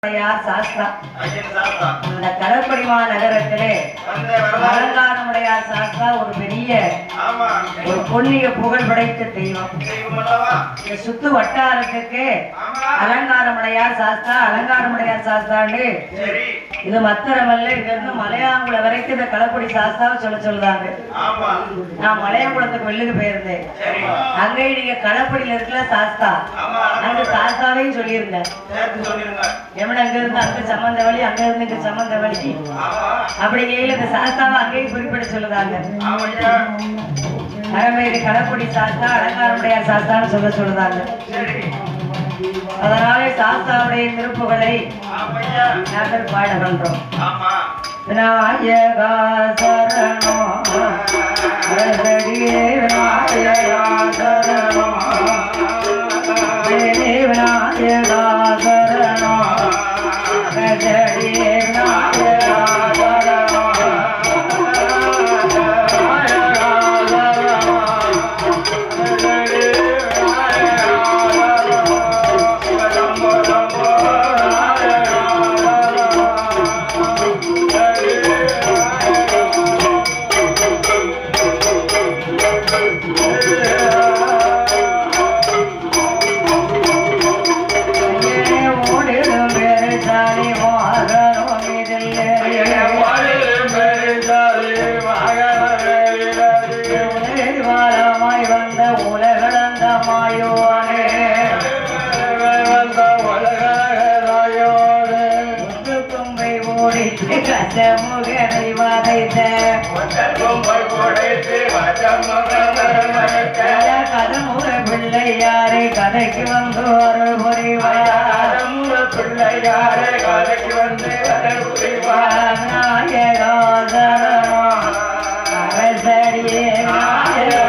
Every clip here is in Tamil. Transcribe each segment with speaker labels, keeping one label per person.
Speaker 1: சாஸ்திரா இந்த கடற்படிமா நகரத்திலே அலங்காரமுடையார் சாஸ்திரா ஒரு பெரிய ஒரு பொன்னிய புகழ் படைத்த தெய்வம். இந்த சுத்து வட்டாரத்துக்கு அலங்காரமுடையார் சாஸ்திராண்டு இது மத்திரமல்ல. இங்க இருந்து மலையாங்குள வரைக்கும் இந்த களப்படி சாஸ்திராவை சொல்லுதாங்க. நான் மலையாங்குளத்துக்கு வெள்ளுக்கு போயிருந்தேன். அங்கே நீங்க களப்படியில இருக்கல சாஸ்தா, அந்த சாஸ்தாவையும் சொல்லியிருந்தேன். அங்க இருந்து அங்க சம்பந்த வழி, அங்க இருந்து இங்க சம்பந்த வழி, அப்படி கையில இந்த சாஸ்தாவை அங்கேயும் குறிப்பிட சொல்லுதாங்க. அறமேது களப்படி சாஸ்தா அலங்காரமுடையார் சாஸ்தான்னு சொல்லுதாங்க. அதனாலே சாஸ்தாவுடைய திருப்புகளை நாங்கள் பாட பண்றோம். விநாயகா சரணோ விநாயகா சரணோ விநாயகா சரணோ பிள்ளையாரே கதைக்கு வந்து அருள் புரிவார். பிள்ளையாரே கதைக்கு வந்து அருள் புரிவார். நாயகா சரணோ அரசடியே நாயகா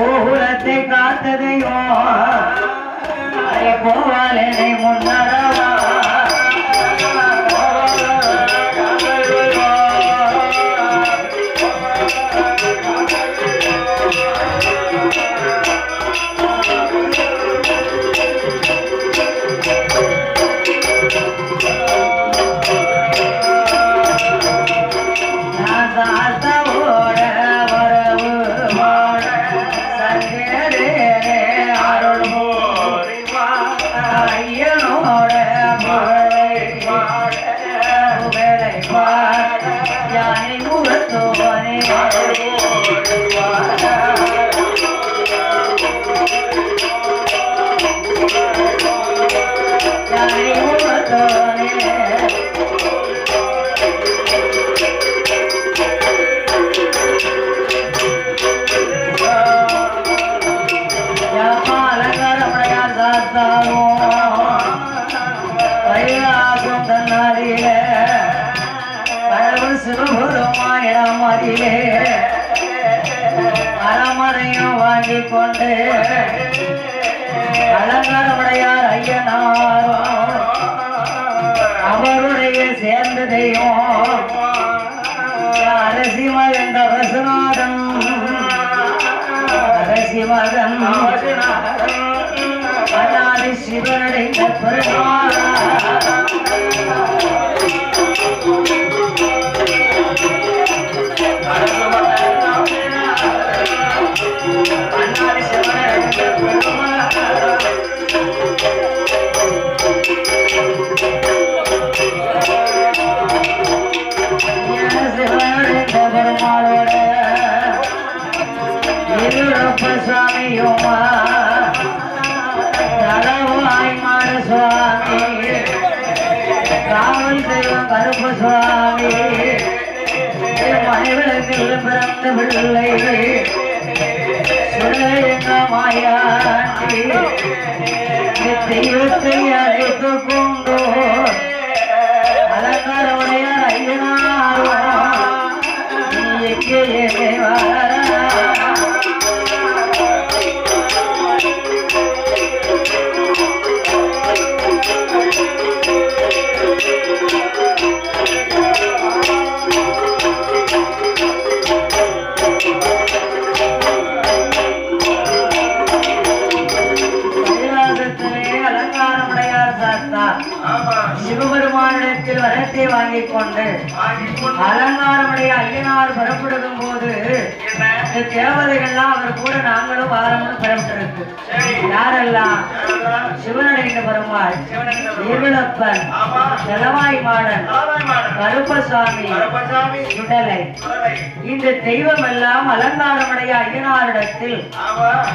Speaker 1: ஊரத்தை காத்ததையோ போவாலே முன்னரவா ஐயனோ சிவபெருமானிடமதிலே அறமறையும் வாங்கி கொண்டு அலங்காரமுடையார் ஐயனாரும் அவருடைய சேர்ந்ததையும் அரசிமகன் வசுநாதன் அரசிமகன் அண்ணாதி சிவனடைந்த பெருமாள் அண்ணாதி சிவனடைந்த பெருமாள் சிவனடைந்த பெருமாளோட இருளப்ப சுவாமியுமா தலவாய் மாட சுவாமி காவல் தெய்வம் கருப்பு சுவாமி மனைவிடத்தில் பிறந்த பிள்ளை சுடலையங்க மாயாண்டி தெய்வத்தை அழைத்து கொண்டோ அலங்காரமுடைய ஐயனாரோ நீ எங்கே வர சிவபெருமானிடத்தில் வரத்தை வாங்கிக் கொண்டு அலங்காரமுடைய ஐயனார் புறப்படும் போது தேவதைகள்லாம் அவர் கூட நாங்களும் வாரமும் புறப்பட்டிருக்கு. யாரெல்லாம்? சிவனடைந்த பெருமாள், இருளப்பன், செலவாய் மாடன், கருப்பசாமி, சுடலை. இந்த தெய்வம் எல்லாம் அலங்காரமுடைய ஐயனாரிடத்தில்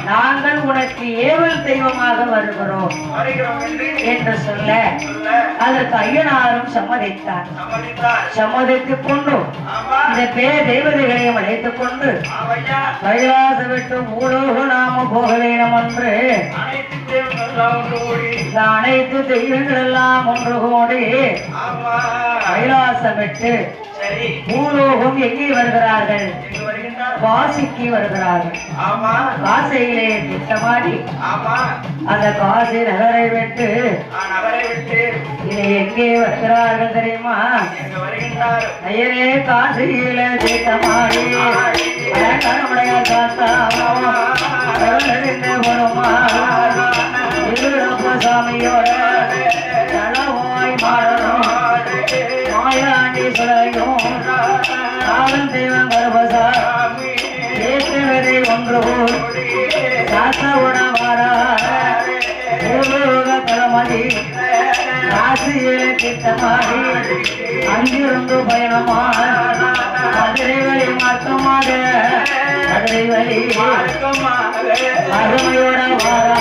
Speaker 1: நாங்கள் உனக்கு ஏவல் தெய்வமாக வருகிறோம் என்று சொல்ல அதற்கு ஐயனாரும் சம்மதித்தார். சம்மதித்துக் கொண்டு இந்த தேவதைகளையும் அழைத்துக் கொண்டு கைலாச விட்டு பூலோக நாம போக வேண்டும் என்று அனைத்து தெய்வங்கள் எல்லாம் ஒன்று கூடி கைலாசம் விட்டு பூலோகம் எங்கே வருகிறார்கள்? காசிக்கு வருகிறார்கள். காசியிலே திட்டமாடி அந்த காசி நகரை விட்டு இதை எங்கே வருகிறார்கள் தெரியுமா? ஐயரே காசியில திட்டமாடி நம்முடைய சாமியோட தலவாய் மாடனும் மாயாண்டி சுடலையும் காவல் தெய்வம் கருப்பசாமி ஏற்றவரை ஒன்று சாத்தவுடவாரா தளமதி ராசியில திட்டமாடி அங்கிருந்து பயணமாக மதுரை வழி மாற்றமாக மதுரை வழி அருமையோட வாரா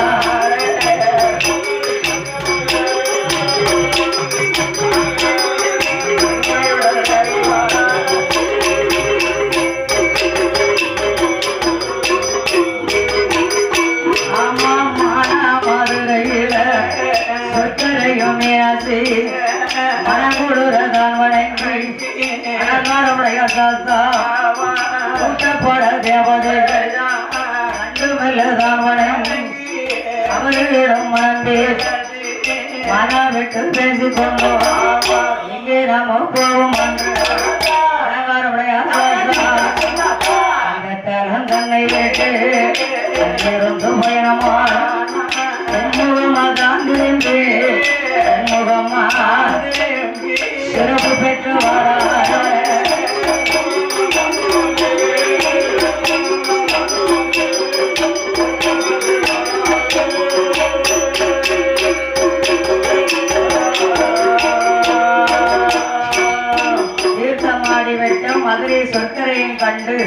Speaker 1: மனமுடுதான் வணங்கி அலங்காரமுடைய கூட்டப்பட தேவதைகள் கண்டு மெல்லதான் வணங்கி அவர்களிடம் மணந்தே மனம் விட்டு பேசிக்கொண்டோம். இங்கே நாம போவோம் அலங்காரமுடைய அந்த தலம் தன்னை விட்டு அங்கிருந்து பயணமான முகமாதான் இருந்து முகமா சிறப்பு பெற்று வர தீர்த்தமாடி விட்டு மதுரை சொற்கரையும் கண்டு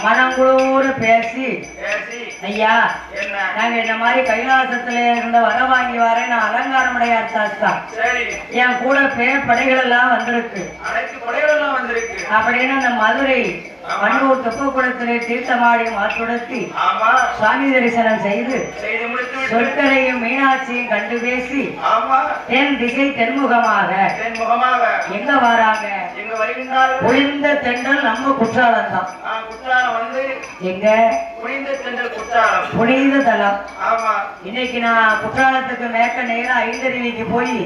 Speaker 1: மனங்குளோடு பேசி ஐயா நாங்க இந்த மாதிரி கைலாசத்துல இருந்த வர வாங்கி வரேன். நான் அலங்காரமுடைய சாஸ்தா என் கூட படைகள் எல்லாம் வந்திருக்கு அப்படின்னு அந்த மதுரை கண்ணூர் தெப்பக்குளத்திலே தீர்த்தமாடி மாற்றுடத்தி சுவாமி தரிசனம் செய்து சொற்களையும் மீனாட்சியும் கண்டு பேசி தென் திசை தென்முகமாக எங்க வராங்க? புனித தென்றல் நம்ம குற்றாலம் தான். எங்க புனித தலம். இன்னைக்கு நான் குற்றாலத்துக்கு மேற்க நேரம் ஐந்தருவிக்கு போய்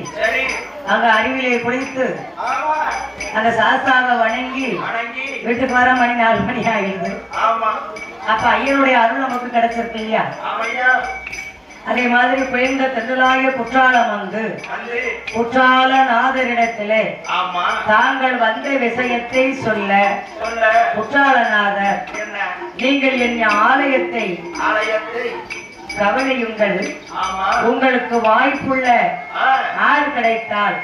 Speaker 1: அங்க அருவிலே குளித்து அந்த சாஸ்தாவை வணங்கி வீட்டுக்கு வர மணி 4 மணி ஆகிடுது. அப்ப ஐயனுடைய அருள் நமக்கு கிடைச்சிருக்கு இல்லையா? அதே மாதிரி குறைந்த தென்றலாகிய குற்றாலம் வந்து குற்றாலநாதரிடத்திலே தாங்கள் வந்த விஷயத்தை சொல்ல குற்றாலநாதர் நீங்கள் என் ஆலயத்தை கவனியுங்கள், உங்களுக்கு வாய்ப்புள்ள ஆள் கிடைத்தால்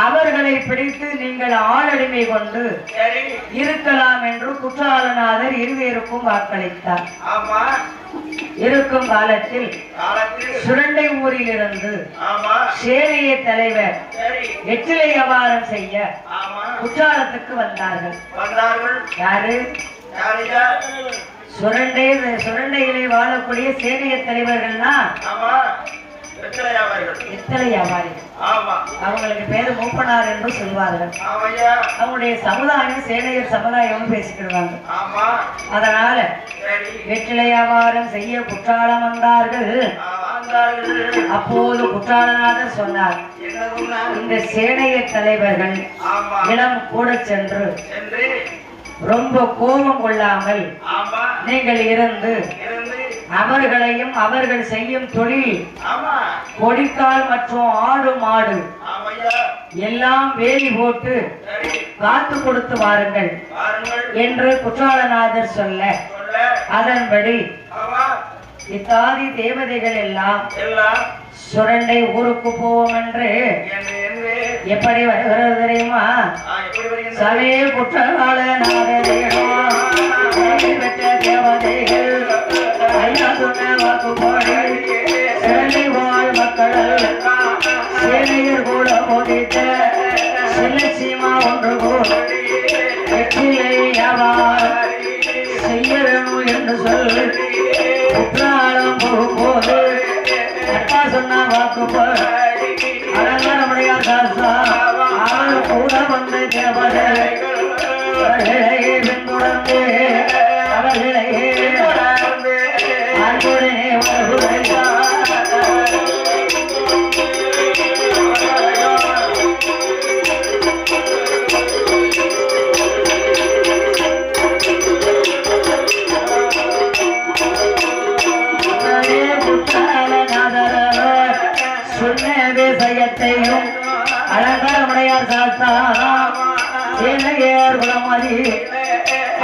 Speaker 1: அவர்களை பிடித்து நீங்கள் ஆளடிமை கொண்டு இருக்கலாம் என்று குற்றாலநாதர் இருவேருக்கும் வாக்களித்தார். இருக்கும் காலத்தில் சுரண்டை ஊரில் இருந்து சேனைய தலைவர் வெற்றிலை வியாபாரம் செய்ய குற்றாலத்துக்கு வந்தார்கள். யாரு? சுரண்டையிலே வாழக்கூடிய சேனைய தலைவர்கள்னா வெத்தலை வியாபாரிகள். அவங்களுக்கு பேரு மூப்பனார் என்று சொல்வார்கள். அவங்களுடைய சமுதாயம் சேனையர் சமுதாயம் பேசிக்கிடுவாங்க. அதனால வெற்றிலை வியாபாரம் செய்ய குற்றாலம் வந்தார்கள். அப்போது குற்றாலநாதர் சொன்னார், இந்த சேனைய தலைவர்கள் இடம் கூட சென்று ரொம்ப கோபம் கொள்ளாமல் நீங்கள் இருந்து அவர்களையும் அவர்கள் செய்யும் தொழில் கொடிக்கால் மற்றும் ஆடு மாடு எல்லாம் வேலி போட்டு காத்து கொடுத்து வாருங்கள் என்று குற்றாலநாதர் சொல்ல அதன்படி இத்தாதி தேவதைகள் எல்லாம் சுரண்டை ஊருக்கு போவோம் என்று எப்படி வருகிறது தெரியுமா? சவே குற்றாலநாதர் பெற்ற தேவதைகள் ஐயா சொன்ன வாக்குப்படி சிறலை வாழ் மக்கள் சேனையர் கூட போதித்த சிலட்சியமா ஒன்று போல் வெற்றிலை செய்ய வேணும் என்று சொல்லி குற்றாலம் போகும்போது அப்பா சொன்ன வாக்குப்படி அலங்காரமுடைய சாஸ்தா அவள் கூட வந்த தேவதைகள் அவர்களையே பின்தொடர்ந்து அவர்களையே அன்புடனே வருகிறார். விஷயத்தையும் அலங்காரமுடையார் சாஸ்தா சேனையர் குலமதி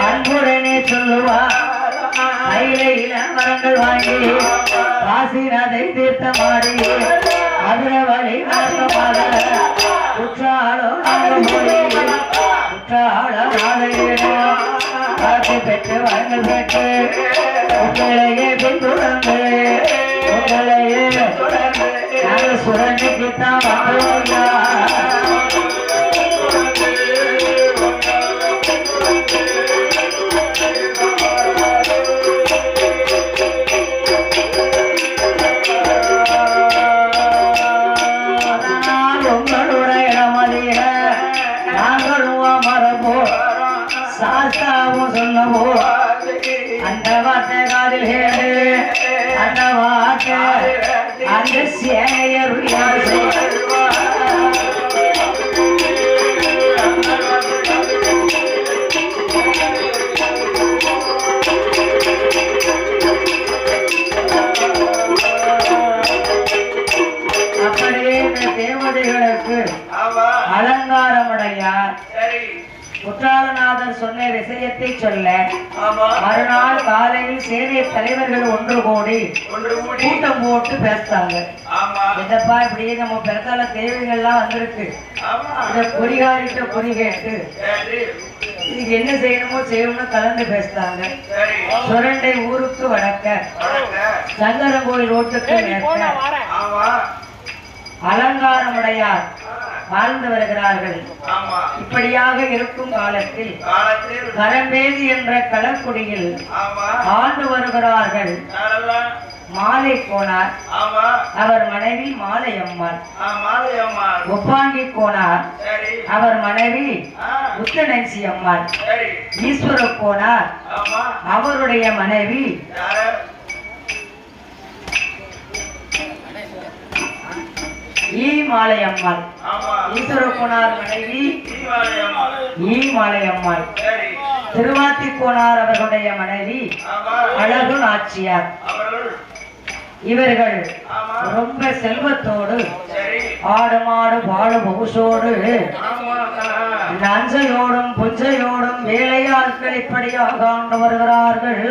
Speaker 1: அன்புடனே சொல்லுவார். கையில மரங்கள் வாங்கி காசிநாதை தீர்த்தமாடி மதுரை வழி நாட்டமாக குற்றாலம் குற்றாலம் காட்சி பெற்று வரங்கள் பெற்று உங்களையே பின்தொடர்ந்து உங்களையே நாங்கள் சுரண்டிக்குத்தான் வந்தோம். சாஸ்தாவும் சொன்னவோ அந்த வார்த்தை காதில் கேடு அந்த வார்த்தை அந்த சேனையர் அப்படியே இந்த தேவதைகளுக்கு அலங்காரமுடையார் குற்றாலநாதர் சொன்ன விஷயத்தை சொல்ல மறுநாள் காலையில் சேனை தலைவர்கள் ஒன்று கூடி கூட்டம் போட்டு பேசுறாங்க. என்னப்பா இப்படி நம்ம பிறத்தால தேவைகள்லாம் வந்திருக்கு, இத குறிகாரிட்ட குறி கேட்டு இதுக்கு என்ன செய்யணுமோ செய்யணும்னு கலந்து பேசுறாங்க. சுரண்டை ஊருக்கு வடக்க சங்கரன் கோயில் ரோட்டுக்கு மேற்க அலங்காரமுடையார் வாழ்ந்து வருகிறார்கள். இப்படியாக இருக்கும் காலத்தில் கரம்பேதி என்ற களக்குடியில் ஆண்டு வருகிறார்கள் மாலை கோனார். அவர் மனைவி மாலையம்மாள். ஒப்பாங்கி கோனார். அவர் மனைவி உத்தனசி அம்மாள். ஈஸ்வர கோனார். அவருடைய மனைவி ஈமாலையம்மாள். ஈஸ்வர கோனார் மனைவி ஈமாலையம்மாள். திருவாத்தி கோனார் அவர்களுடைய மனைவி அழகு நாச்சியார். இவர்கள் ரொம்ப செல்வத்தோடு ஆடு மாடு பாடு பகுசோடு நஞ்சையோடும் புஞ்சையோடும் வேலையாட்கள் இப்படியாக ஆண்டு வருகிறார்கள்.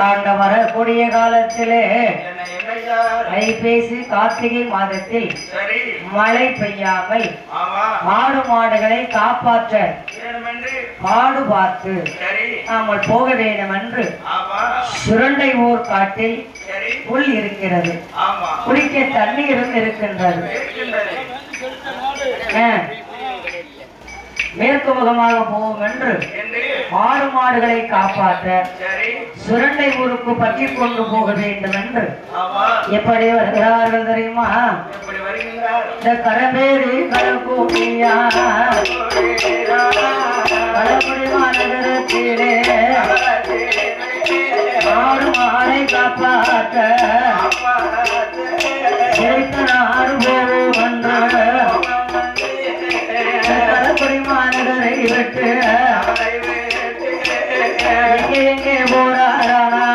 Speaker 1: ஆண்டு வரக்கூடிய காலத்திலே ஐப்பேசி கார்த்திகை மாதத்தில் மழை பெய்யாமல் ஆடு மாடுகளை காப்பாற்ற பாடு பார்த்து நாமல் போக வேண்டும் என்று சுரண்டை ஊர் காட்டில் புல் இருக்கிறது, குடிக்க தண்ணீரும் இருக்கின்றது. மேற்கு முகமாக போவோம் என்று ஆடு மாடுகளை காப்பாற்ற சுரண்டை ஊருக்கு பற்றி கொண்டு போக வேண்டும் என்று எப்படி வருகிறார்கள் தெரியுமா? இந்த கரம்பேரி கலக்கூடியா கலக்குடி மாநகரத்திலே ஆடு மாடை காப்பாற்ற நாடு போவோம் என்று கலக்குடி மாநகரை விட்டு எங்கே போறாரானா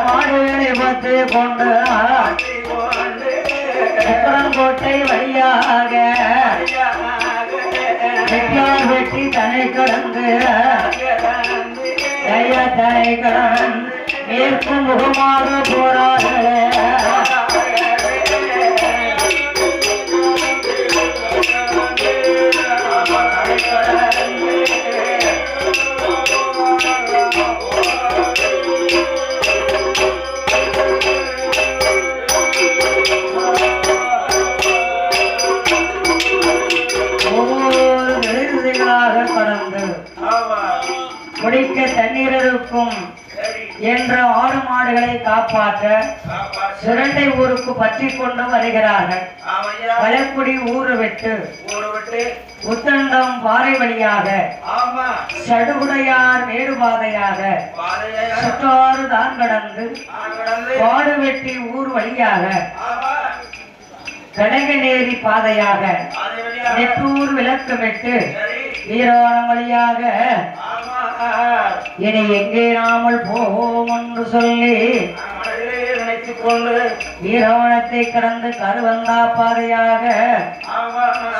Speaker 1: மாடுகளை பத்து கொண்டு கோட்டை வழியாக வெட்டி தனை கடந்து தனை கடந்து மேற்கு முகமாக போறார்களே. குடிக்க தண்ணீர் இருக்கும் என்ற ஆடு மாடுகளை காப்பாற்ற சுரண்டை ஊருக்கு பற்றி கொண்டு வருகிறார்கள். வளக்குடி ஊரு விட்டு உத்தண்டம் பாறை வழியாக சடுகுடையார் மேடுபாதையாக சுற்றாறு தான் கடந்து பாடு வெட்டி ஊர் வழியாக கடகநேரி பாதையாக நெட்டூர் விளக்கு விட்டு வீராணம் வழியாக இனி எங்கே நாமல் போவோம் என்று சொல்லி நினைத்துக் கொண்டு வீரவனத்தை கடந்து கருவந்தா பாதையாக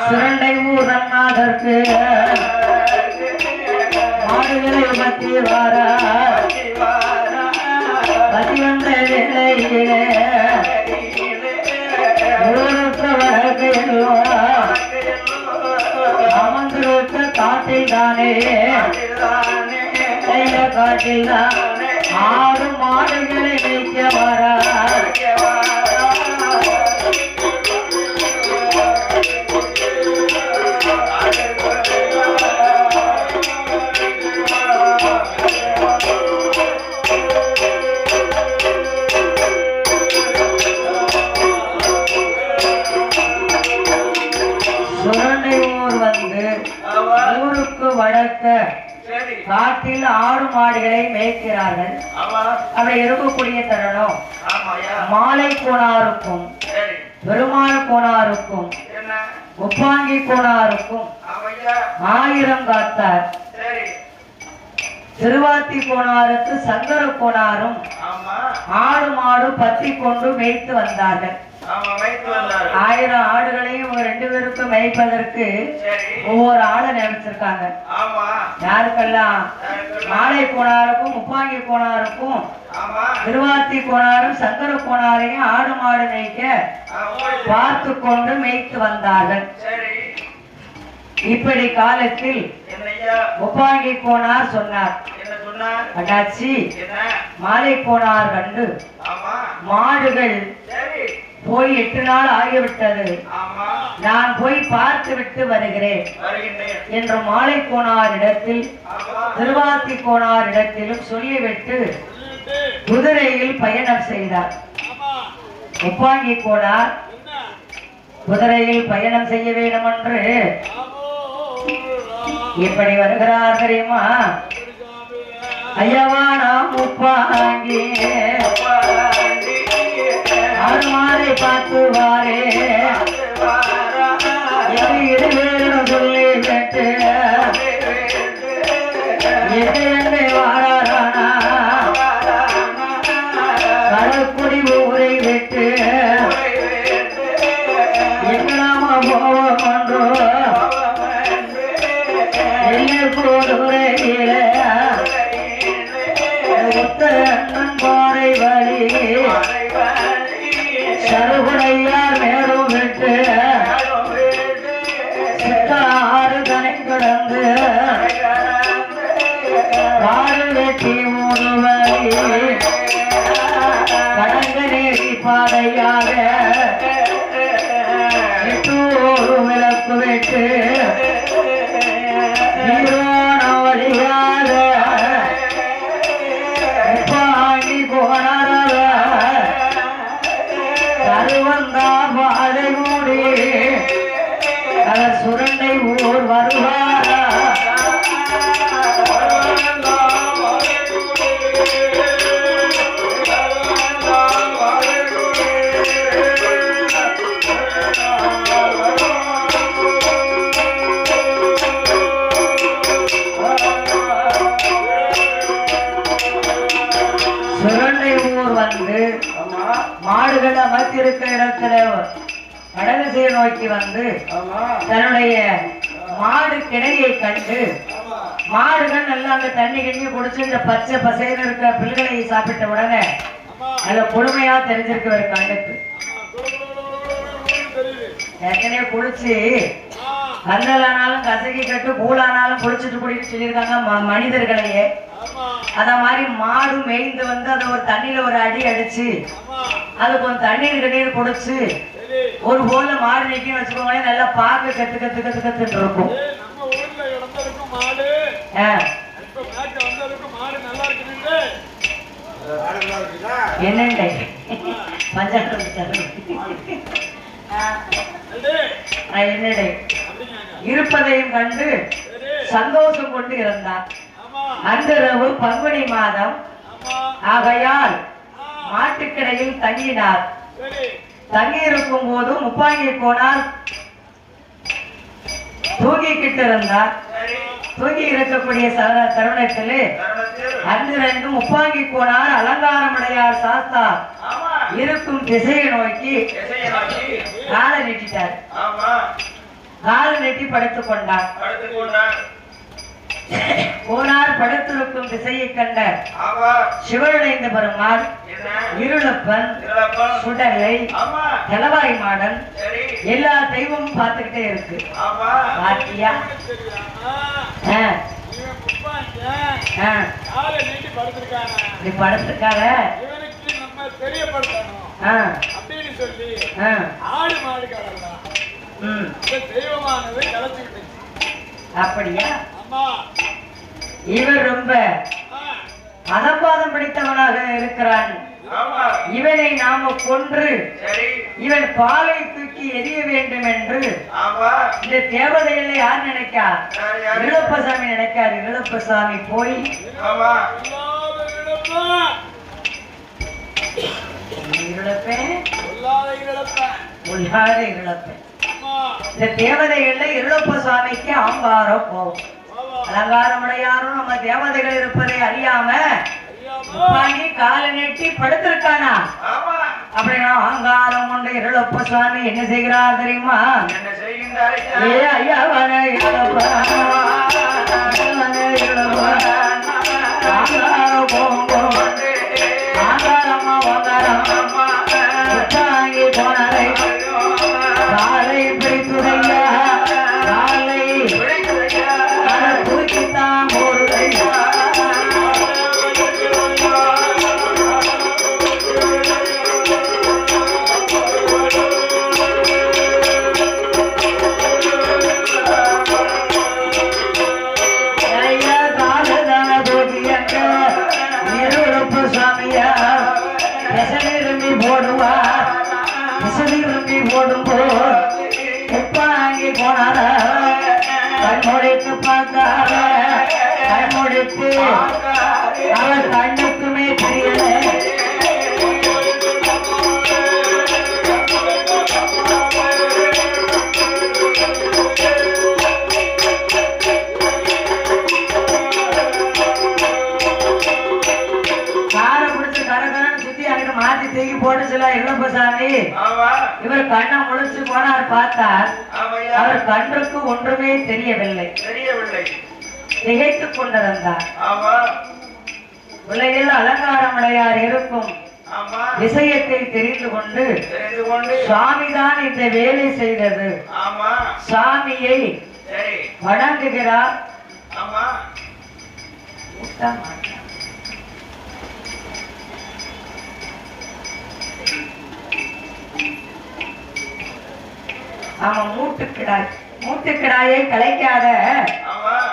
Speaker 1: சுரண்டை ஊர் ரங்கநாதற்கு மாடுகளை பற்றி வார பதி வந்த வேளையிலே அமர்ந்திருக்க காட்டில் தானே காட்டில் தான் ஆறு மாடுகளை வைக்க வர சுரண்டை ஊர் வந்து ஊருக்கு வடக்க காட்டில் ஆடு மாடுகளை மேய்க்கிறார்கள். அப்படி இருக்கக்கூடிய தருணம் மாலை கோனாருக்கும் பெருமாள் கோனாருக்கும் உப்பாங்கி கோனாருக்கும் 1000 காத்தார். திருவாத்தி கோனாருக்கு சங்கர கோனாரும் ஆடு மாடு பத்தி கொண்டு மேய்த்து வந்தார்கள். 1000 ஆடுகளையும் 2 பேருக்கும் மேய்ப்பதற்கு ஒவ்வொரு ஆளை நினைச்சிருக்காங்க. யாருக்கெல்லாம்? மாலை கோனாருக்கும் உப்பாங்கி கோனாருக்கும் திருவாத்தி கோனாரும் சங்கர கோனாரையும் ஆடு மாடு மேய்க்க பார்த்து கொண்டு மேய்த்து வந்தார்கள். இப்படி காலத்தில் உப்பாங்கி கோனார் சொன்னார், அண்ணாச்சி மாலை கோனார் கண்டு மாடுகள் போய் 8 நாள் ஆகிவிட்டது, நான் போய் பார்த்து விட்டு வருகிறேன் என்று மாலை கோனார் இடத்தில் திருவாத்தி கோனார் இடத்திலும் சொல்லிவிட்டு குதிரையில் பயணம் செய்தார். உப்பாங்கி கோனார் குதிரையில் பயணம் செய்ய வேண்டும் என்று எப்படி வருகிறார் தெரியுமா? ஐயவா நாம் உப்பாங்கி ஆறுமாறை பார்த்துவாரே சொல்லி கேட்டு எங்கே வாரானா கடற்குடி ஊரை விட்டு எங்களாம போவோம் என்றோ எல்லையில ஒத்தன் பாறை வழி சருகுடையார் மேலும் விட்டு சித்தாறு தனை கடந்து காடு வெட்டி 3 வழி கடந்து நேசி பாதையாக 8 விளக்கு விட்டு வழியாக உப்பாங்கி போனார கருவந்தா பாதை மூடி அவர் சுரண்டை ஊர் வருவார். சுரண்டை ஊர் வந்து மாடுகள் அமர்த்திருக்க இடத்துல வடதிசையை நோக்கி வந்து தன்னுடைய மாடு கிணையை கண்டு மாடுகள் நல்லா அந்த தண்ணி கிண்ணி குடிச்சு இந்த பச்சை பசையில இருக்க பிள்ளைகளை சாப்பிட்ட உடனே நல்ல கொடுமையா தெரிஞ்சிருக்கு ஒரு கண்ணுக்கு. ஏற்கனவே குளிச்சு கந்தலானாலும் கசகி கட்டு கூழானாலும் குளிச்சுட்டு குடிக்க சொல்லியிருக்காங்க மனிதர்களையே. அத மாதிரி மாடு மேய்ந்து வந்து அதை ஒரு தண்ணியில ஒரு அடி அடிச்சு அது கொஞ்சம் தண்ணீர் கண்ணீர் குடிச்சு ஒரு போல மாடு நிக்க வச்சுக்கோங்களேன், நல்லா பார்க்க கத்து கத்து கத்து கத்துட்டு இருக்கும். என்னண்டே என்னடே இருப்பதையும் கண்டு சந்தோஷம் கொண்டு இருந்தார். அன்றிரவு பங்குனி மாதம் ஆகையால் மாட்டுக்கடையில் தங்கினார். தங்கியிருக்கும் போது முப்பாங்கி கோனார் தூங்கிக்கிட்டு இருந்தார். தூங்கி இருக்கக்கூடிய தருணத்திலே அன்றிரண்டு முப்பாங்கி கோனார் அலங்காரமுடையார் சாஸ்தா இருக்கும் திசையை நோக்கி காலை நீட்டிட்டார். காலை நீட்டி படுத்துக் கொண்டார். கோனார் படுத்திருக்கும் திசையை கண்ட சிவனடைந்த பெருமாள் இருளப்பன் சுடலை தலவாய் மாடன் எல்லா தெய்வமும் பார்த்துக்கிட்டே இருக்கு. பாத்தியா படுத்திருக்கார அப்படியா? இவர் ரொம்ப மதபாதம் பிடித்தவனாக இருக்கிறான். இவனை நாம கொன்று இவன் பாலை தூக்கி எரிய வேண்டும் என்று இந்த தேவதைகளை யார் நினைக்கார்? இளப்பசாமி நினைக்கார். இளப்பசாமி போய் இந்த தேவதைகள்ல இருளப்பசாமிக்கு அங்காரம் போகும். அலங்காரமுடையாரும் நம்ம தேவதைகள் இருப்பதை அறியாம வாங்கி காலை நெட்டி படுத்திருக்கானா? அப்படின்னா அங்காரம் கொண்டு இருளப்பசாமி என்ன செய்கிறார் தெரியுமா? ஏ ஐயாவன போனரை காலை பிடித்துடையா காலை தூக்கித்தான் ஒரு கண்முடித்து பார்த்தார கண்முடித்து அவர் கண்ணுக்குமே தெரியல. மாத்தி தூக்கி போட்டுச்சுல இல்லப்பசாமி. இவர் கண்ணை முழிச்சு போனார், பார்த்தார். அவர் கண்ணுக்கு ஒன்றுமே தெரியவில்லை. திகைத்துக் கொண்டிருந்தார். உலகில் அலங்காரமுடையார் இருக்கும் விஷயத்தை தெரிந்து கொண்டு சுவாமிதான் இந்த வேலை செய்தது. சாமியை வணங்குகிறார். அவன் மூட்டுக்கிடாயை கலைக்காத.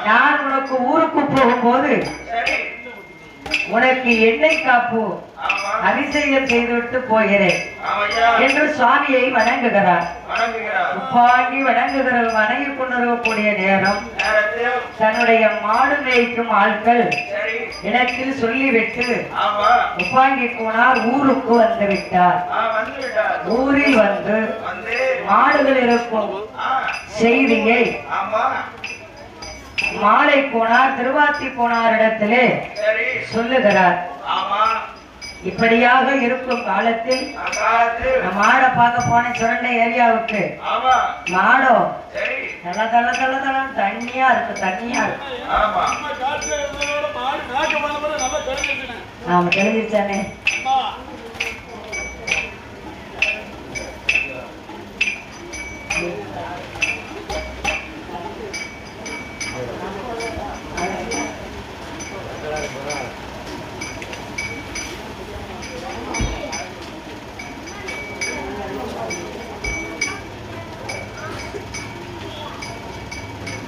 Speaker 1: நான் உனக்கு ஊருக்கு போகும்போது உனக்கு எண்ணெய் காப்பு அபிஷேகம் செய்துவிட்டு போகிறேன் என்று சுவாமியை வணங்குகிறார். உப்பாங்கி வணங்கி கொண்டிருக்கக்கூடிய நேரம் தன்னுடைய மாடு மேய்க்கும் ஆட்கள் இடத்தில் சொல்லிவிட்டு உப்பாங்கி போனார். ஊருக்கு வந்து விட்டார். ஊரில் வந்து மாடுகள் இருக்கும் செய்தியை மாலை போனார், திருவாத்தி போனார் இடத்திலே சொல்லுகிறார். இப்படியாக இருக்கும் காலத்தில் மாடை பார்க்க போன சுரண்டை ஏரியாவுக்கு மாடோ தள்ள தள்ள தள்ள தள்ள தண்ணியா இருக்கு. ஆமா தெரிஞ்சிருச்சானே.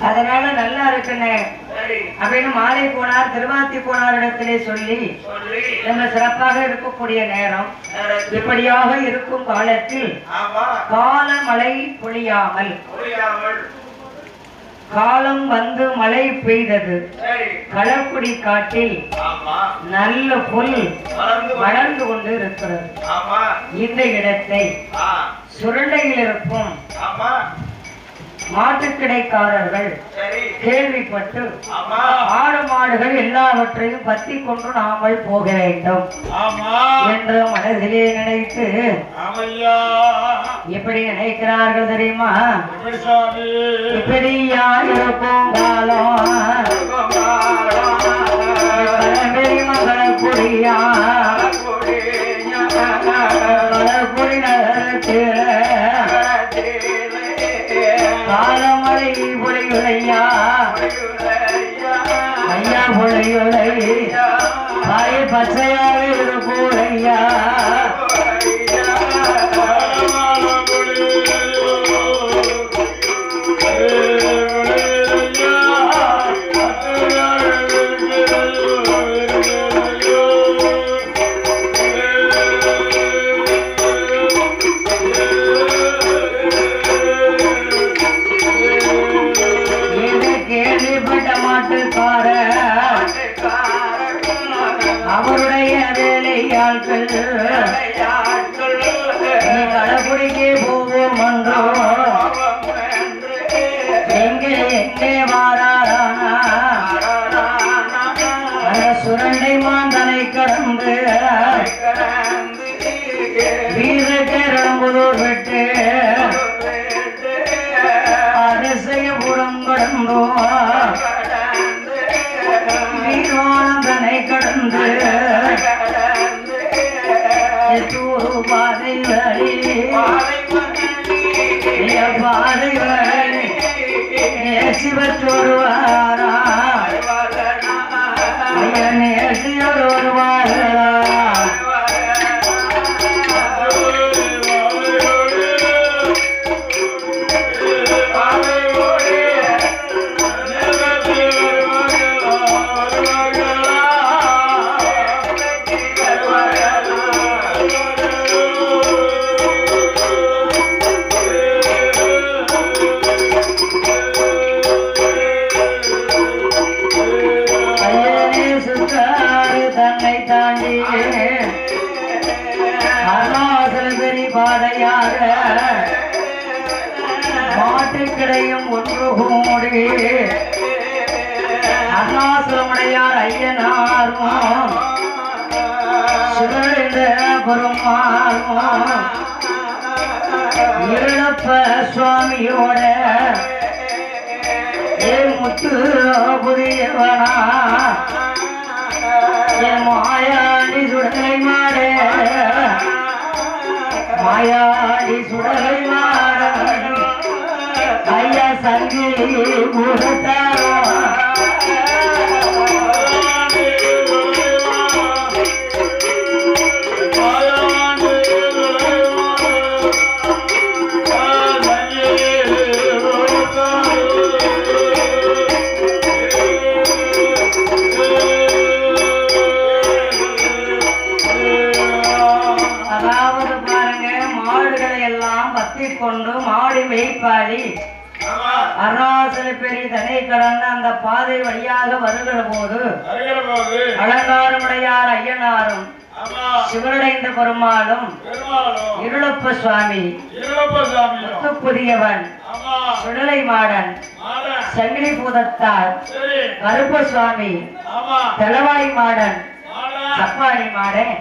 Speaker 1: அதனால நல்லா இருக்குன்னு அப்படின்னு மாலை போனார், திருவாத்தி போனார் இடத்திலே சொல்லி நம்ம சிறப்பாக இருக்கக்கூடிய நேரம். இப்படியாக இருக்கும் காலத்தில் காலமழை பொழியாமல் காலம் வந்து மழை பெய்தது. களக்குடி காட்டில் நல்ல புல் வளர்ந்து கொண்டு இருக்கிறது. இந்த இடத்தை சுரண்டையில் இருக்கும் மாட்டுக்கிடைக்காரர்கள் கேள்விப்பட்டு ஆடு மாடுகள் எல்லாவற்றையும் பத்தி கொண்டு நாமல் போக வேண்டும் என்று மனதிலே நினைத்து எப்படி நினைக்கிறார்கள் தெரியுமா? இப்படி யாருக்கும் களக்குடியா களக்குடி நகரத்தில் காலமழை பொழியுடையா ஐயா பொழியுடை பாய் பச்சையாக இருப்போடையா அவருடைய வேலையாட்கள் களக்குடிக்கே போவோம் என்றோ எங்கே வாரானா சுரண்டை மாந்தனை கடந்து வீரகரம்புதூர் விட்டு அதிசயபுரம் கடந்தோ வீரவானந்தனை கடந்து பாதை வழி சிவத்தொருவாரா நேசியொருவாரா மாட்டுக்கிடையும் ஒன்று கூடி அருணாசுரமுடையார் ஐயனாரும் சிவனடைந்த பெருமாளும் இருளப்ப சுவாமியோட முத்து புரியவனா என் மாயாடி சுடலை மாட மாயாடி சுடலை மாட ஐயா சங்கி கூடத்தாரோ கொண்டு மாடி மேய்ப்பாடி அருணாசல பெரிய தனை கடந்த அந்த பாதை வழியாக வருகிற போது அலங்காரமுடையார் ஐயனாரும் சிவனடைந்த பெருமாளும் இருளப்ப சுவாமி புதியவன் சுடலை மாடன் சங்கிலி பூதத்தார் கருப்ப சுவாமி தளவாய் மாடன் சப்பாடி மாடன்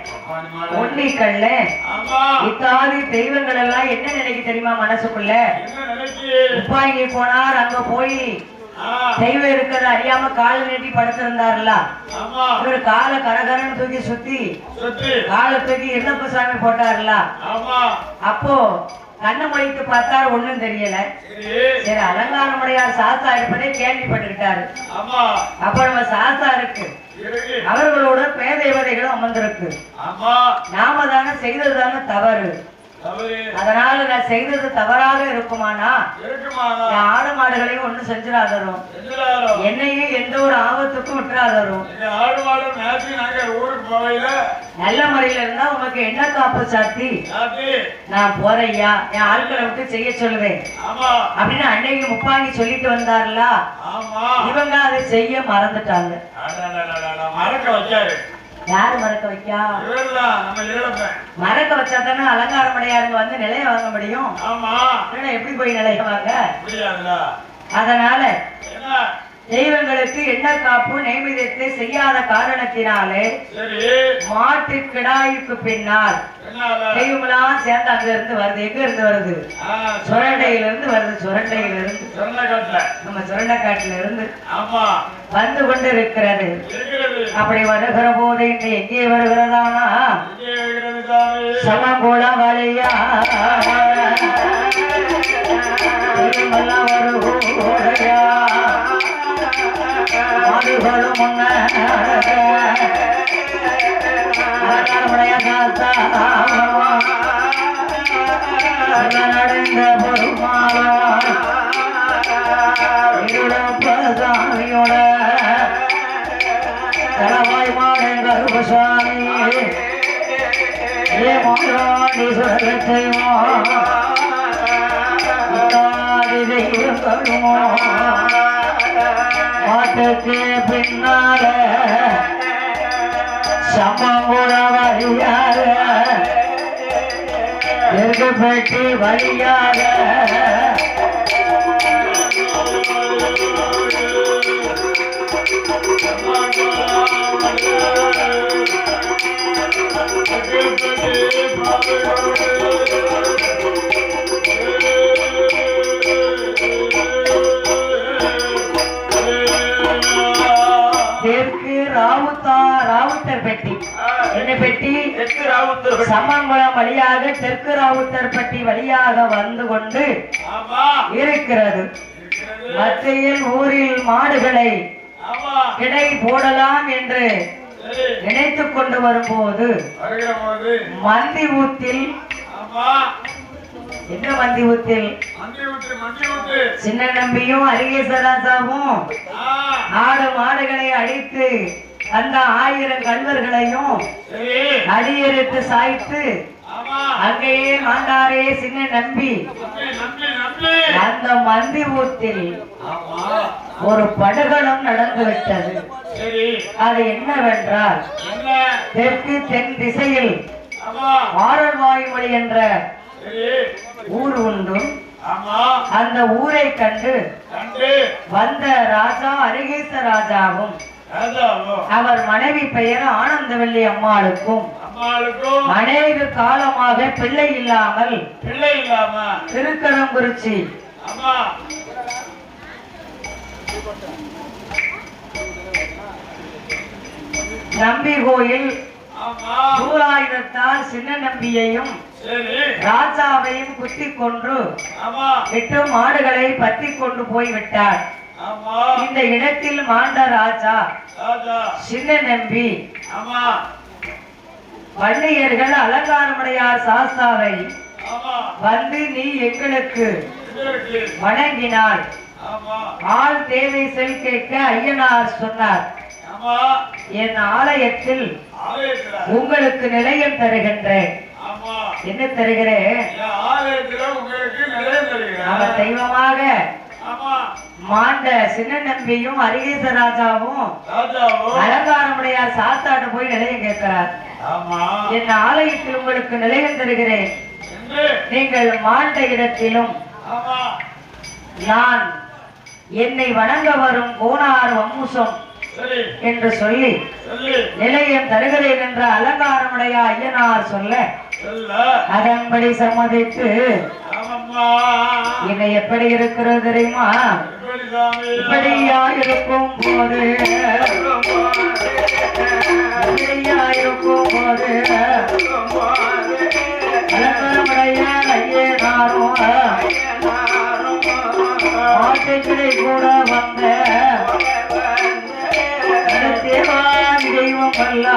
Speaker 1: ஒன்னிக்கல்ல இத்தாதி தெய்வங்கள் எல்லாம் என்ன நினைக்க தெரியுமா மனசுக்குள்ள உப்பாங்கி போனார் அங்க போய் தெய்வம் இருக்கிறத அறியாம கால நீட்டி படுத்திருந்தாருல இவர் கால கரகரன்னு தூக்கி சுத்தி காலை தூக்கி இருளப்ப சாமி போட்டாருல அப்போ கண்ணை மொழித்து பார்த்தார் ஒண்ணும் தெரியல சரி அலங்காரமுடையார் சாஸ்தா இருப்பதே கேள்விப்பட்டுக்கிட்டாரு அப்ப நம்ம சாஸ்தா இருக்கு அவர்களோட பேதேவதைகளும் அமர்ந்திருக்கு நாம தானே செய்ததுதானே தவறு அதனால நான் செய்தது தவறாக இருக்குமானா ஆடு மாடுகளையும் ஒண்ணு செஞ்சிடாதரும் என்னையும் எந்த ஒரு ஆபத்துக்கும் விட்டுறாதரும் நல்ல முறையில இருந்தா உனக்கு என்ன காப்பு சாத்தி நான் போறையா என் ஆட்களை விட்டு செய்ய சொல்லுவேன் அப்படின்னு அன்னைக்கு முப்பாங்கி சொல்லிட்டு வந்தார்ல இவங்க அதை செய்ய மறந்துட்டாங்க யாரு மறக்க வைக்கா மறக்க வச்சா தானே அலங்காரமுடையாருங்க வந்து நிலைய வாங்க முடியும் எப்படி போய் நிலைய வாங்க அதனால தெய்வங்களுக்கு என்ன காப்பு நைவேத்தியத்தை செய்யாத காரணத்தினாலே மாட்டு கிடாய்க்கு பின்னால் தெய்வமெல்லாம் சேர்ந்து அங்க இருந்து வருது எங்க இருந்து வருது சுரண்டையில இருந்து வருது சுரண்டையில இருந்து நம்ம சுரண்டைக்காட்டுல இருந்து வந்து கொண்டு இருக்கிறது அப்படி வருகிற போது இன்று எங்கே வருகிறதானா சமகோள வழியா வருகோடையா மாடுகளும் முன்னுடைய நடந்த பெருமாளா இருளப்பசாமியோட தலவாய் மாடன் கருப்பசாமி ஏ மாறாடி சுரத்தையோ தெய்வங்களுமோ மாட்டுக்கு பின்னால சமங்குட வழியாக பெட்டி வழியாக தெற்கு ராவுத்தர் பெட்டி என்ன பெட்டி சம்மங்குளம் வழியாக தெற்கு ராவுத்தர் பெட்டி வழியாக வந்து கொண்டு இருக்கிறது. மத்தியில் ஊரில் மாடுகளை கிடை போடலாம் என்று நினைத்துக் கொண்டு வரும்போது மந்தி ஊத்தில் என்ன மந்தி ஊத்தில் சின்ன நம்பியும் அரிகேசராசாவும் ஆடு மாடுகளை அடித்து அந்த 1000 கல்வர்களையும் அடியெடுத்து சாய்த்து அங்கேயே மாண்டாரே சின்ன நம்பி அந்த மந்தி ஊத்தில் ஒரு படுகளம் நடந்துவிட்டது. அது என்னவென்றால் தெற்கு தென் திசையில் ஆரல்வாய்மொழி என்ற ஊர் உண்டு. அந்த ஊரை கண்டு வந்த ராஜா அரிகேச ராஜாவும் அவர் மனைவி பெயர் ஆனந்தவல்லி அம்மாளுக்கும் அநேக காலமாக பிள்ளை இல்லாமல் திருக்கரங்குறிச்சி நம்பி கோயில் சூலாயுதத்தால் சின்ன நம்பியையும் ராஜாவையும் குத்தி கொன்று 8 மாடுகளை பத்தி கொண்டு போய்விட்டார். இந்த இடத்தில் மாண்ட ராஜா சின்ன நம்பி வன்னியர்கள் அலங்காரமுடையார் சாஸ்தாவை வந்து நீ எங்களுக்கு வணங்கினாள் ஆள் தேவை செல் கேட்க ஐயனார் சொன்னார், என் ஆலயத்தில் உங்களுக்கு நிலையம் தருகின்றேன். என்ன தருகிறேன்? அவர் தெய்வமாக மாண்ட சின்ன நம்பியும் அரிகேச ராஜாவும் அலங்காரமுடையார் சாத்தாட்ட போய் நிலையம் கேட்கிறார். என் ஆலயத்தில் உங்களுக்கு நிலையம் தருகிறேன், நீங்கள் மாண்ட இடத்திலும் நான் என்னை வணங்க வரும் கோனார் வம்முசம் என்று சொல்லி நிலையம் தருகிறேன் என்ற அலங்காரமுடைய ஐயனார் சொல்ல அதன்படி சம்மதித்து என்னை எப்படி இருக்கிறது தெரியுமா? இப்படியா இருக்கும் போது அலங்காரமுடைய ஐயனாரும் ஆட்டைகளை கூட வந்த தெய்வம் அல்ல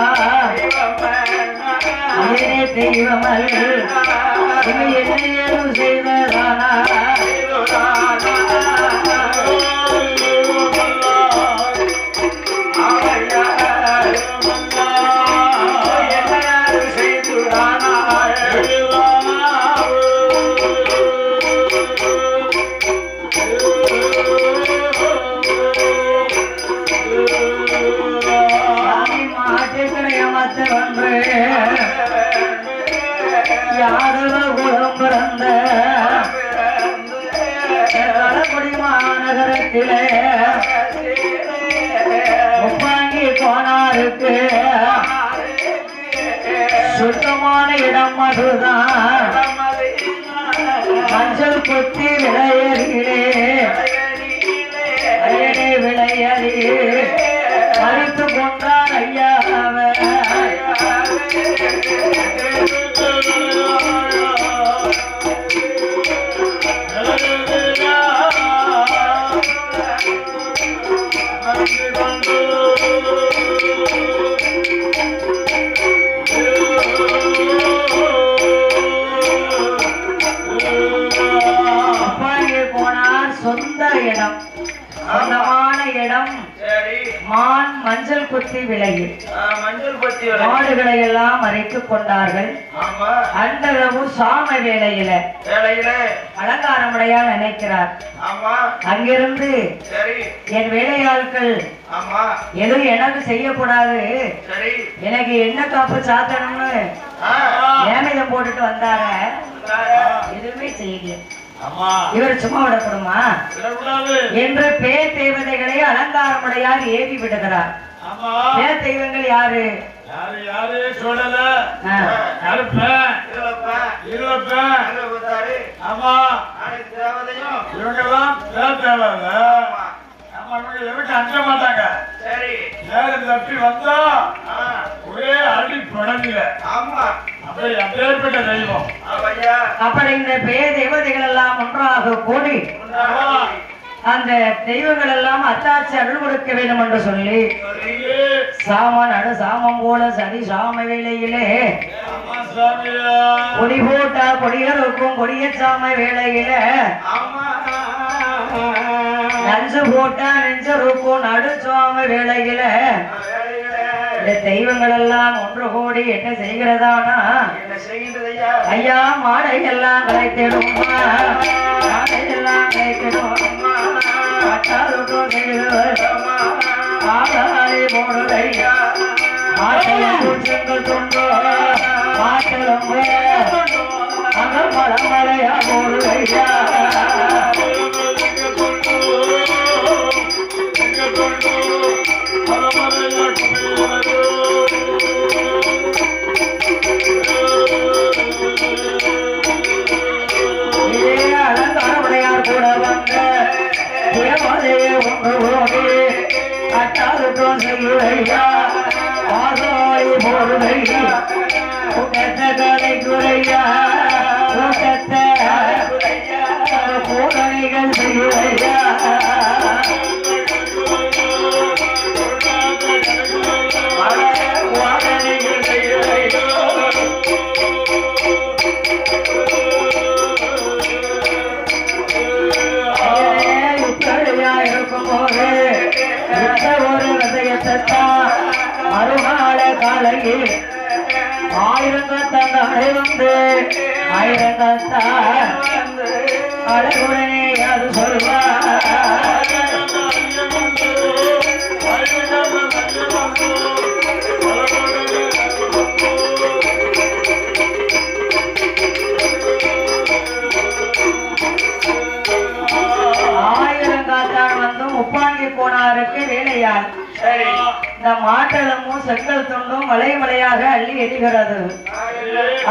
Speaker 1: தெய்வம் என்ன செய்வதானா மாநகரத்திலே ஒப்பாங்கி கோனாருக்கு சுத்தமான இடம் அதுதான். மஞ்சள் கொத்தி விளையறிலே அயனே விளையறி மறித்து கொண்டார் ஐயாவை. சொந்த இடம், சொந்தமான இடம். மான் மஞ்சள் கொத்தி விளையில் மாடுகளை எல்லாம் மறைத்துக் கொண்டார்கள். அன்றளவு சாம வேளையில அலங்காரமுடையால் நினைக்கிறார். அங்கிருந்து என் வேலையாட்கள் எதுவும் எனக்கு செய்யக்கூடாது, எனக்கு என்ன காப்பு சாத்தணும்னு ஏமிதம் போட்டுட்டு வந்தார, எதுவுமே செய்யல. இவர் சும்மா விடப்படுமா என்று பேர் தேவதைகளை அலங்காரமுடையார் ஏவி விடுகிறார். பேர் தெய்வங்கள் யாரு?
Speaker 2: அஞ்ச மாட்டாங்க. தப்பி வந்தா ஒரே அடி படவில்லை. அப்பேற்பட்ட தெய்வம்.
Speaker 1: அப்படி இந்த பேர் தேவதைகள் எல்லாம் ஒன்றாக கூடி அந்த தெய்வங்கள் எல்லாம் அத்தாட்சி அருள் கொடுக்க வேண்டும் என்று சொல்லி சாமன் அடு சாமம் போல சதி சாம வேளையிலே கொடி போட்டா கொடியருக்கும் கொடிய சாம வேளையில நஞ்சு போட்டா நெஞ்சருக்கும் நடு சாம வேளையில இந்த தெய்வங்கள் எல்லாம் ஒன்று கூடி என்ன செய்கிறதானா? ஐயா மாடையெல்லாம் கலைத்திடும், மாடையெல்லாம் கலைத்திடும், ஆடாய் போடுதையா ஆட்டலும் செங்கல் தொண்டோ ஆட்டலும் அந்த மலமலையா போடுவையா அலங்காரமுடையார் கூட வந்த தேவதையை ஒன்று ஓடி அட்டாதுக்கும் செய்யுதையா ஆசாரி போடுதையா கூட்டத்தை கலை குறையா கூட்டத்தை போதனைகள் செய்யுதையா வாதனைகள் செய்யுதையா இருக்கும்போது ஒரு விதயத்தா மறுநாள காலையில் ஆயிரங்கத்தாண்டை வந்து ஆயிரங்கத்தா அழகுடனே அது சொல்வார் முப்பாங்கி கோனாருக்கு வேலையாள் இந்த மாட்டளமும் செங்கல் துண்டும் மலை மலையாக அள்ளி எரிகிறது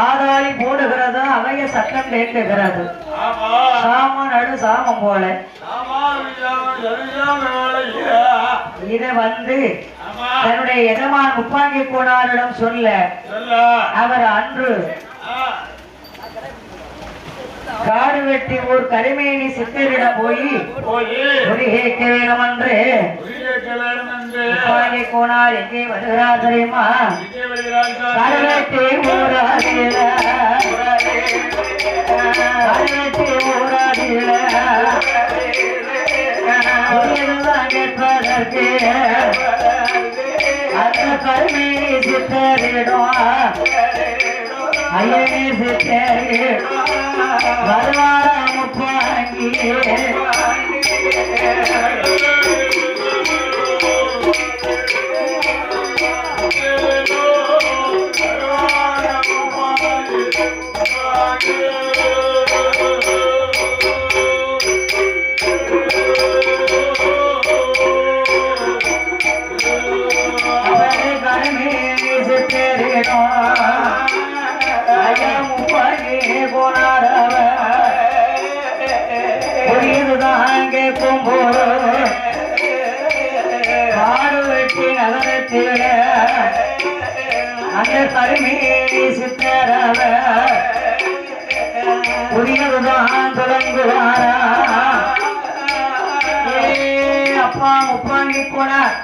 Speaker 1: ஆதாளி போடுகிறது அவைய சட்டம் கேட்குகிறது சாம நடு சாமம் போல இத வந்து தன்னுடைய எஜமான் முப்பாங்கி கோனாரிடம் சொல்ல அவர் அன்று காடு வெட்டி ஊர் கரிமேனி சித்தரிடம் போய் ஒளி கேட்க வேணும் என்று முப்பாங்கி கோனார் எங்கே வருகிறார் தெரியுமா? கருவெட்டி ஊராதில கேட்பதற்கு அந்த கரிமேனி சித்தரிடம் ஐயனே சித்தரிடம் வருவார முப்பாங்கி அந்த கருமேனி சித்தரவ புரியதுதான் தொடங்குவாரா அப்பா முப்பாங்கி போனார்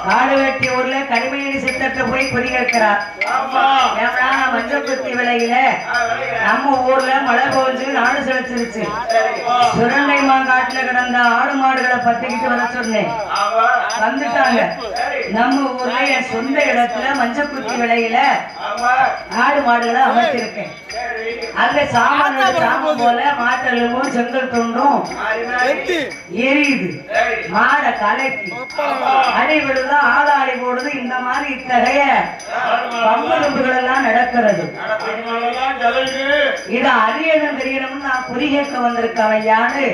Speaker 1: காடு வெட்டி ஊர்ல கருமேனி சித்தத்தை போய் குறி கேட்கிறார் மஞ்சள் குத்தி விலையில நம்ம ஊர்ல மழை போச்சு நாடு செலுத்திருச்சு சுரண்டை மாங்காட்டுல கிடந்த ஆடு மாடுகளை பத்திக்கிட்டு வர சொன்னேன் வந்துட்டாங்க நம்ம ஊர்ல என் சொந்த இடத்துல மஞ்சள் குத்தி விலையில ஆடு மாடுகளை அமர்த்திருக்கேன் அங்க சாமான் போல மாட்டெலும்பும் செங்கல் துண்டும் எரியுது மாட கலைக்கு அடிவிடுதா ஆளாடி போடுது இந்த மாதிரி இத்தகைய பம்பெலும்புகள் எல்லாம் நடக்கிறது இது அரியணும் தெரியணும்னு நான் குறி கேட்க வந்திருக்கவன் யாரு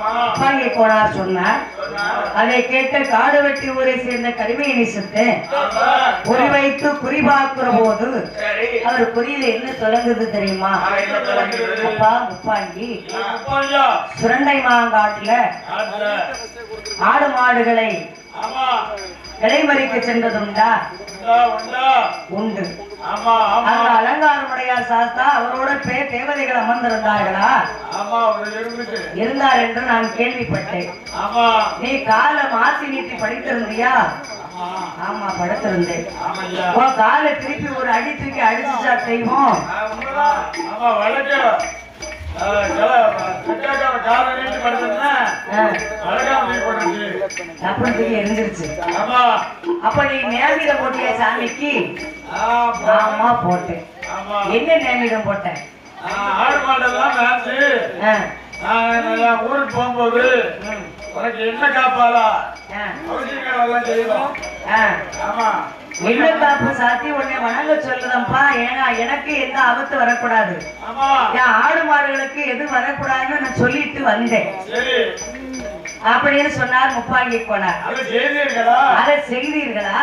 Speaker 1: முப்பாங்கி கோனார் சொன்னார். அதை கேட்ட காடு வெட்டி ஊரை சேர்ந்த கரிமேனி சித்து குறி வைத்து குறி பார்க்கிற போது அவர் குறியில என்ன தொடங்குது தெரியுமா? அப்பா முப்பாங்கி சுரண்டை மாங்காட்டுல ஆடு மாடுகளை இடைமறிக்க சென்றதுண்டா? உண்டு. அந்த அலங்காரமுடையார் சாஸ்தா அவரோட தேவதைகள் அமர்ந்திருந்தார்களா? இருந்தார் என்று நான் கேள்விப்பட்டேன். நீ காலை மாத்தி நீட்டி படித்திருந்தியா? ஆமா படுத்திருந்தேன். காலை திருப்பி ஒரு அடி தூக்கி அடிச்சுச்சா தெய்வம்? எரிஞ்சிருச்சு. அப்ப நீ நேர்வீரம் போட்டிய சாமிக்கு? ஆமா போட்டேன். என்ன நேர்வீரம் போட்டேன்?
Speaker 2: ஆடு மாடெல்லாம் ஊருக்கு போகும்போது உனக்கு என்ன காப்பாளா அவசியங்கள் எல்லாம் செய்யணும். ஆமா
Speaker 1: எள்ளக்காப்பு சாத்தி உன்னை வணங்க சொல்லுதப்பா. ஏன்னா எனக்கு எந்த ஆபத்து வரக்கூடாது, என் ஆடு மாடுகளுக்கு எது வரக்கூடாதுன்னு நான் சொல்லிட்டு வந்தேன் அப்படின்னு சொன்னார் முப்பாங்கி கோனார். அதை செய்தீர்களா?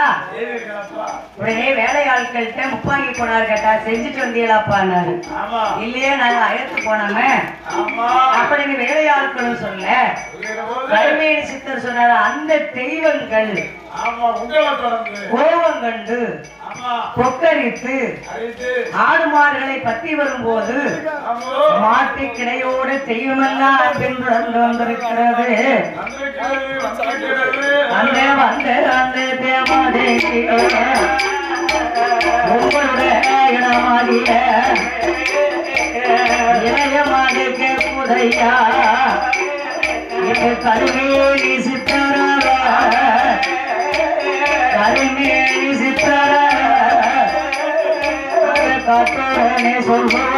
Speaker 1: உடனே வேலையாட்கள்கிட்ட முப்பாங்கி கோனார் கேட்டா செஞ்சுட்டு வந்தீங்களாப்பான்னாரு. இல்லையே நாங்க அழைத்து போனோமே அப்படின்னு வேலையாட்களும் சொல்ல. கருமேனி சித்தர் சொன்னார், அந்த தெய்வங்கள் கோபம் கண்டு கொக்கரித்து ஆடு மாடுகளை பற்றி வரும்போது மாட்டு கிடையோடு தெய்வமெல்லாம் பின்தொடர்ந்து வந்திருக்கிறது. அந்த வந்த அந்த தேவாதேவி உங்களுடைய இடமாகிய இளையமாக கேட்புதையா இது கருமேனி சித்தராக கருமேனி சித்தர காட்டோனே சொல்லுவார்.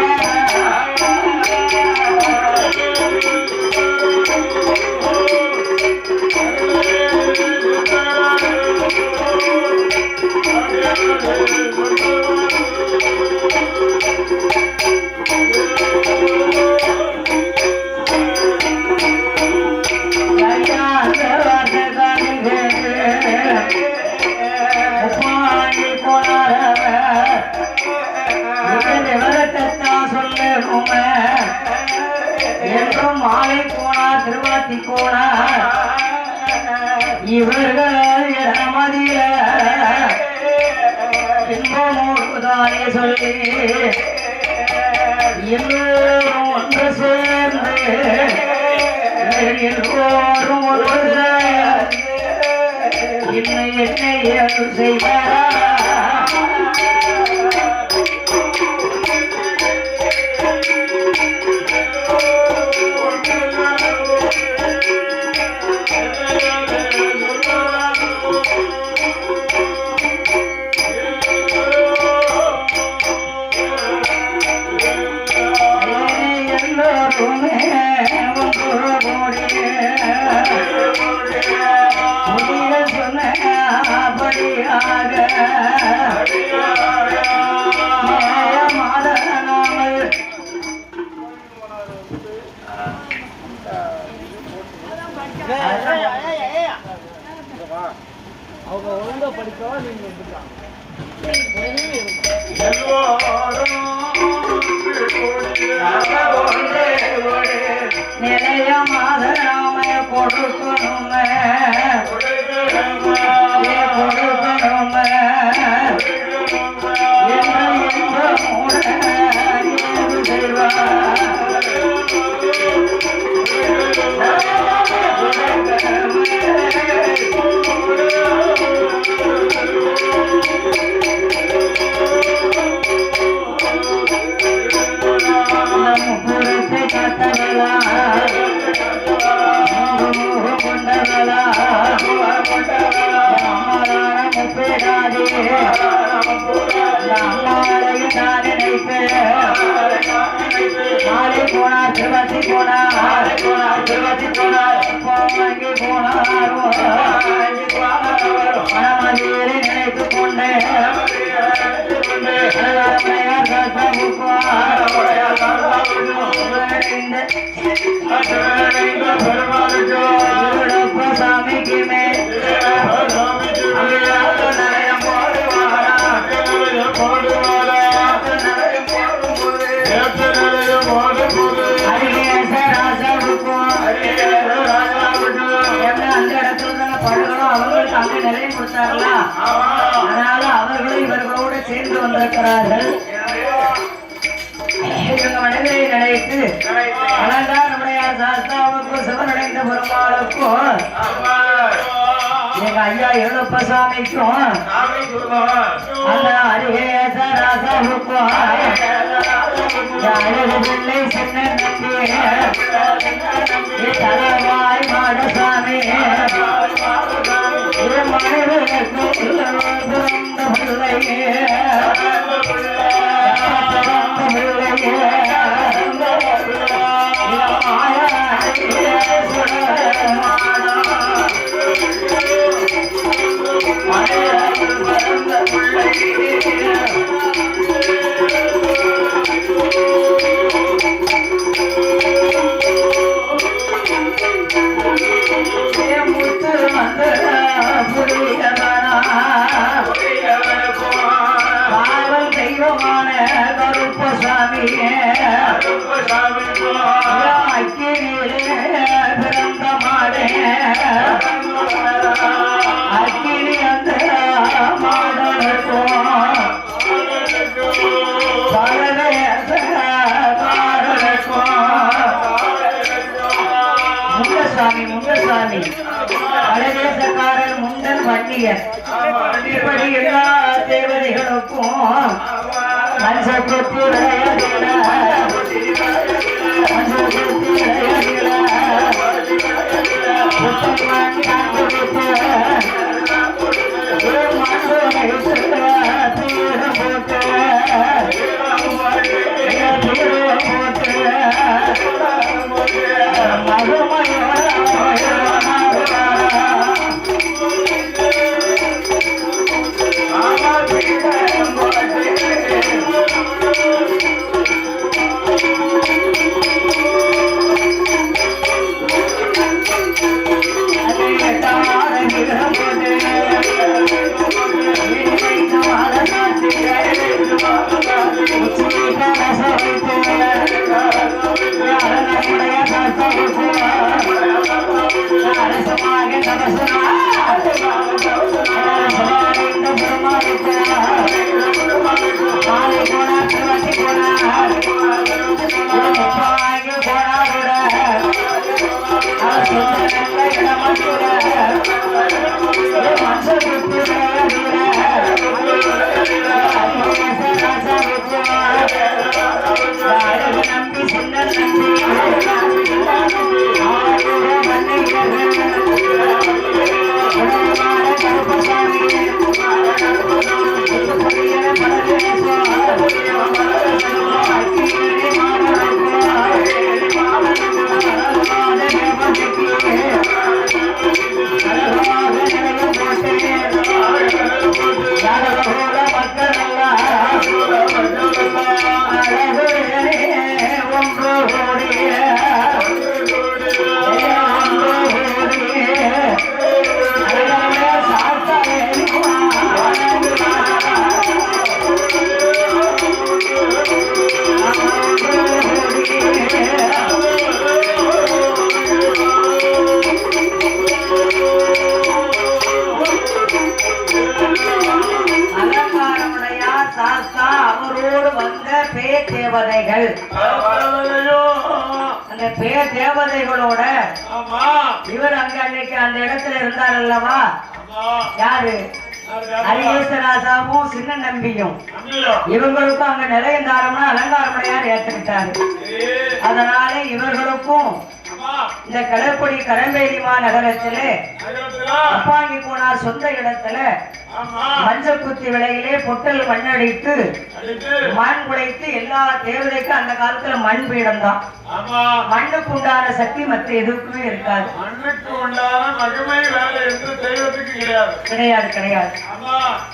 Speaker 1: என்றும் மாலை போனார் திருவாத்தி போனார் இவர்கள் இடமதிய இன்பமோடுதானே சொல்லி எல்லோரும் ஒன்று சேர்ந்து எல்லோரும் ஒரு இன்னை என்னை செய்வார். அவங்க ஒழுங்கா படிக்கவா நீங்க எடுத்துக்கலாம். நிலையமாக நாம கொடுக்கணும் நினைத்து கொண்டே சாமிக்கு மேல் அவங்களுக்கு அங்க நிலையம் கொடுத்தார்களா, அதனால அவர்களும் இவர்களோடு சேர்ந்து வந்திருக்கிறார்கள். இவங்க மனிதரை நினைத்து அலங்காரமுடைய சாஸ்தாவுக்கும் சிவனடைந்த பெருமாளுக்கும் எங்க ஐயா எழுப்பசாமிக்கும் அந்த அரிகேச ராசாவுக்கும் அழகு பிள்ளை சின்ன நம்பி தலைவாய் மாடசாமி முண்டசாமி பலதேசக்காரன் முண்டன் வண்டியர் இப்படி எல்லா தேவதைகளுக்கும் மஞ்சள் அவரோடு வந்த பேர் தேவதைகள் அந்த பேர் தேவதைகளோட இவர் அங்க அன்னைக்கு அந்த இடத்துல இருந்தார் அல்லவா? யாரு? ஹரிகேசராசாவும் சின்ன நம்பியும் இவங்களுக்கும் அங்க நிலையந்தாரம்னா அலங்காரமடையார் ஏற்றுக்கிட்டாரு. அதனால இவர்களுக்கும் இந்த கடற்படி கரம்பேரிமா நகரத்திலே அப்பாங்கி போனார் சொந்த இடத்துல மஞ்சள் குத்தி விலையிலே பொட்டல் மண்ணடித்து மண் குடைத்து எல்லா தேவதைக்கும் அந்த காலத்துல மண் பீடம் தான். மண்ணுக்கு உண்டான சக்தி மற்ற எதுக்குமே இருக்காது. கிடையாது கிடையாது.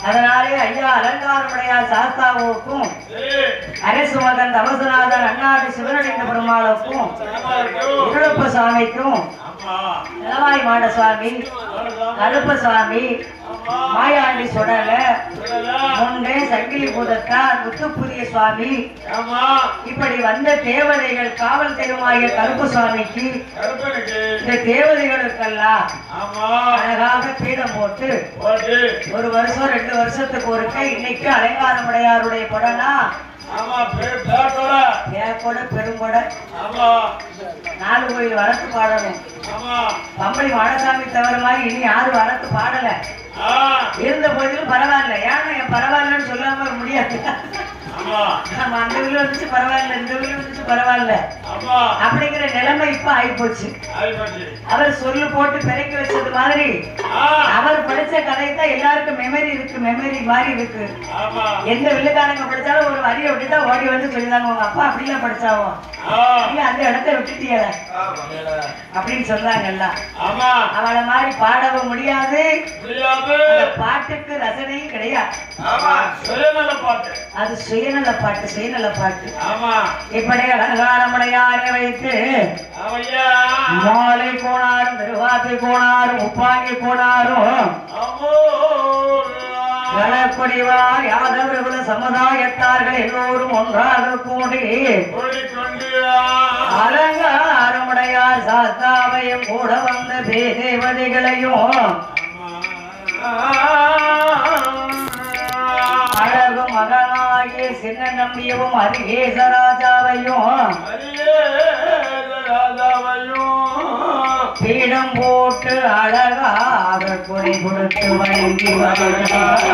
Speaker 1: அதனாலே ஐயா அலங்காரமுடையார் சாஸ்தாவுக்கும் அரசு மகன் தவசநாதன் அண்ணாடி சிவனடிந்த பெருமாளுக்கும் உருளப்ப சாமிக்கும் நிலவாய் மாடசாமி கருப்பசாமி மாயாண்டி சுடல முண்டே சங்கிலி பூதத்தார் முத்துப்புதிய சுவாமி இப்படி வந்த தேவதைகள் காவல் தெருமாய கருப்பசாமிக்கு இந்த தேவதைகளுக்கெல்லாம் அழகாக பீடம் போட்டு ஒரு வருஷம் 2 வருஷத்துக்கு ஒருக்க இன்னைக்கு அலங்காரமுடையாருடைய படம்னா பெரும்பட 4 கோயில் வரத்து பாடணும். பம்பளி மாடசாமி தவிர மாதிரி இனி யாரும் வரத்து பாடல. இருந்த போதிலும் பரவாயில்ல. ஏன்னா என் பரவாயில்லன்னு சொல்லாம முடியாது. அந்த வீடு வந்துச்சு பரவாயில்ல, இந்த வீடு வந்துச்சு பரவாயில்ல அப்படிங்கிற நிலைமை இப்ப ஆயிப்போச்சு. அவர் சொல்லு போட்டு பெருக்கி வச்சது மாதிரி அவர் படிச்ச கதை தான் எல்லாருக்கும் மெமரி இருக்கு, மெமரி மாதிரி இருக்கு. எந்த வில்லுக்காரங்க படிச்சாலும் ஒரு வரியை விட்டுதான் ஓடி வந்து சொல்லிதாங்க உங்க அப்பா அப்படிலாம் படிச்சாவோ நீ அந்த இடத்த விட்டுட்டியல அப்படின்னு சொல்றாங்கல்ல. அவளை மாதிரி பாடவும் முடியாது, பாட்டுக்கு ரசனையும் கிடையாது. அது சுயநல பாட்டு, சுயநல பாட்டு. இப்படி அலங்காரமுடையாரை வைத்து மாலை கோணாரும் திருவாத்தி கோணாரும் உப்பாங்கி கோணாரும் கணக்குடிவார் யாதவர்கள சமுதாயத்தார்கள் எல்லோரும் ஒன்றாக கூடி அலங்காரமுடையார் சாஸ்தாவையும் கூட வந்த தேவதைகளையும் அழகு மகனாகிய சின்ன நம்பியவும் ஹரிகேசராஜாவையும் பீடம் போட்டு அழகாக கொடை கொடுத்து வணங்கி வருகிறார்.